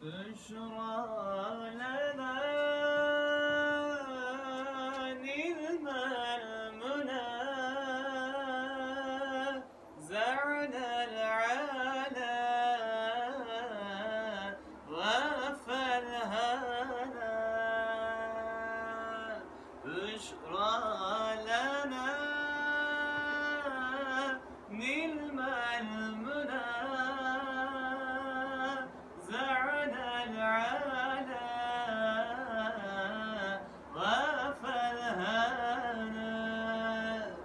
بشرى لنا نلم المنى زعنا العلا وفى الهنا بشرى لنا نلم المنى زعنا العلا وفى الهنا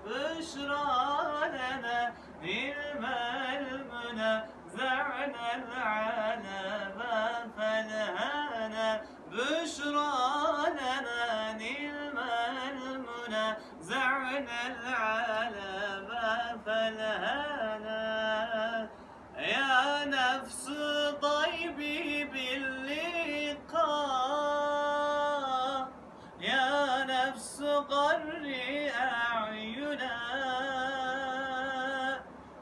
بشرى لنا نلم المنى زعنا العلا وفى الهنا بشرى لنا نلم المنى زعنا العلا وفى الهنا يا نفس طيبي باللقاء يا نفس قري أعينا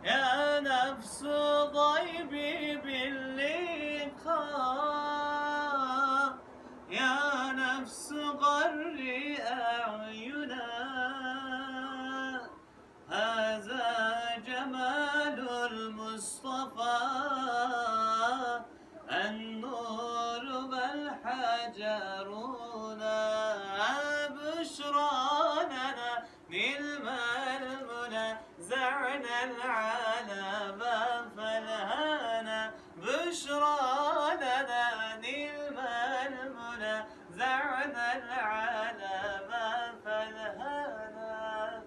يا نفس طيبي باللقاء يا نفس قري أعينا هذا جمال المصطفى النور والحجرنا بشرى لنا نلم المنى زعنا العلا وفى الهنا بشرى لنا نلم المنى زعنا العلا وفى الهنا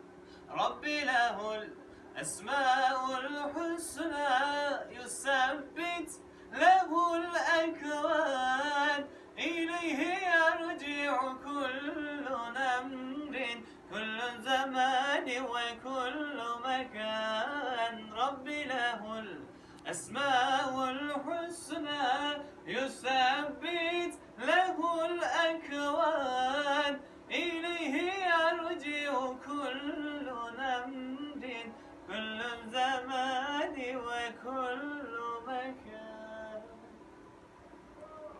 ربي له الأسماء الحسنى يثبت له الأكوان إليه يرجع كل أمر كل زمان وكل مكان ربي له الأسماء الحسنى يثبت